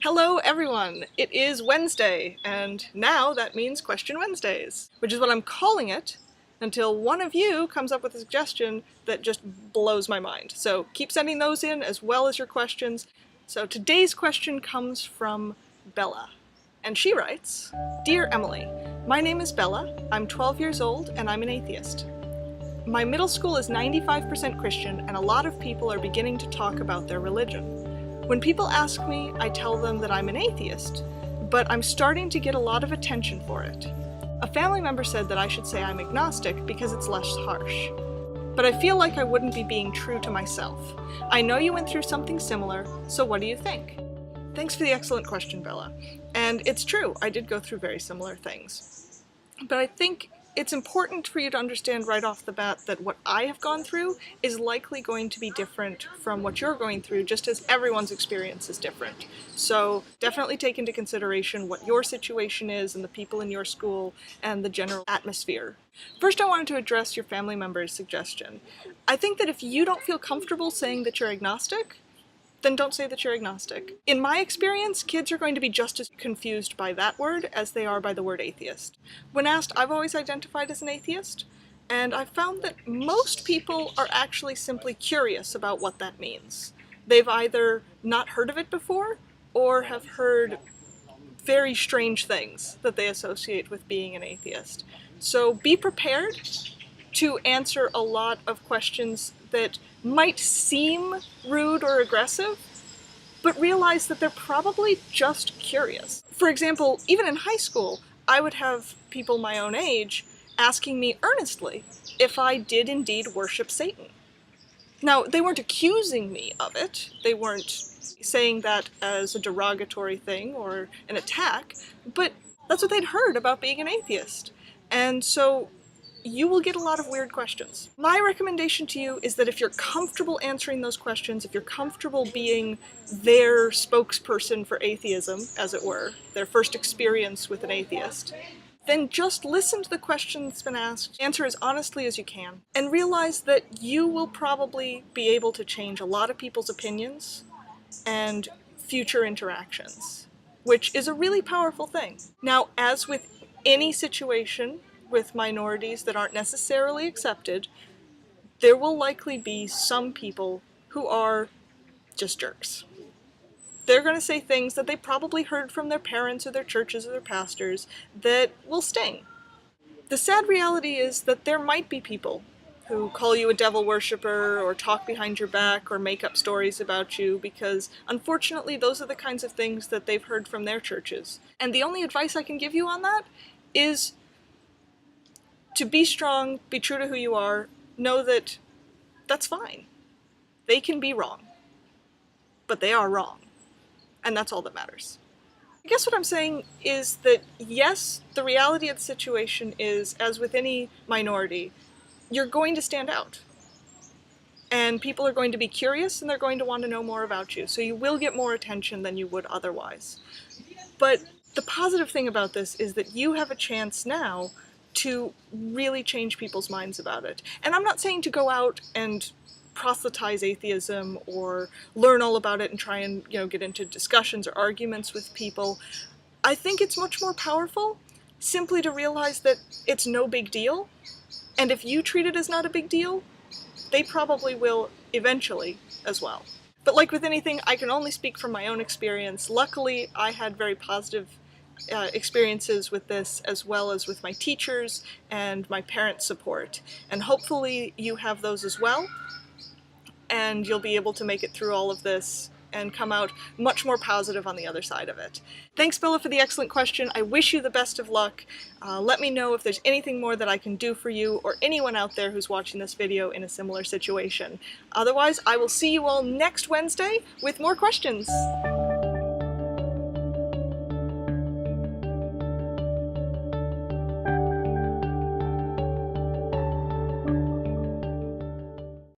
Hello everyone! It is Wednesday, and now that means Question Wednesdays, which is what I'm calling it until one of you comes up with a suggestion that just blows my mind. So keep sending those in as well as your questions. So today's question comes from Bella, and she writes, Dear Emily, my name is Bella, I'm 12 years old, and I'm an atheist. My middle school is 95% Christian, and a lot of people are beginning to talk about their religion. When people ask me, I tell them that I'm an atheist, but I'm starting to get a lot of attention for it. A family member said that I should say I'm agnostic because it's less harsh. But I feel like I wouldn't be being true to myself. I know you went through something similar, so what do you think? Thanks for the excellent question, Bella. And it's true, I did go through very similar things. But I think it's important for you to understand right off the bat that what I have gone through is likely going to be different from what you're going through, just as everyone's experience is different. So definitely take into consideration what your situation is and the people in your school and the general atmosphere. First, I wanted to address your family member's suggestion. I think that if you don't feel comfortable saying that you're agnostic, then don't say that you're agnostic. In my experience, kids are going to be just as confused by that word as they are by the word atheist. When asked, I've always identified as an atheist, and I've found that most people are actually simply curious about what that means. They've either not heard of it before, or have heard very strange things that they associate with being an atheist. So be prepared to answer a lot of questions that might seem rude or aggressive, but realize that they're probably just curious. For example, even in high school, I would have people my own age asking me earnestly if I did indeed worship Satan. Now, they weren't accusing me of it, they weren't saying that as a derogatory thing or an attack, but that's what they'd heard about being an atheist. And so you will get a lot of weird questions. My recommendation to you is that if you're comfortable answering those questions, if you're comfortable being their spokesperson for atheism, as it were, their first experience with an atheist, then just listen to the question that's been asked, answer as honestly as you can, and realize that you will probably be able to change a lot of people's opinions and future interactions, which is a really powerful thing. Now, as with any situation with minorities that aren't necessarily accepted, there will likely be some people who are just jerks. They're going to say things that they probably heard from their parents or their churches or their pastors that will sting. The sad reality is that there might be people who call you a devil worshiper or talk behind your back or make up stories about you because, unfortunately, those are the kinds of things that they've heard from their churches. And the only advice I can give you on that is to be strong, be true to who you are, know that that's fine. They can be wrong, but they are wrong, and that's all that matters. I guess what I'm saying is that, yes, the reality of the situation is, as with any minority, you're going to stand out. And people are going to be curious, and they're going to want to know more about you, so you will get more attention than you would otherwise. But the positive thing about this is that you have a chance now to really change people's minds about it. And I'm not saying to go out and proselytize atheism or learn all about it and try and, get into discussions or arguments with people. I think it's much more powerful simply to realize that it's no big deal, and if you treat it as not a big deal, they probably will eventually as well. But like with anything, I can only speak from my own experience. Luckily, I had very positive experiences with this, as well as with my teachers and my parents' support. And hopefully you have those as well, and you'll be able to make it through all of this and come out much more positive on the other side of it. Thanks, Bella, for the excellent question. I wish you the best of luck. Let me know if there's anything more that I can do for you or anyone out there who's watching this video in a similar situation. Otherwise, I will see you all next Wednesday with more questions.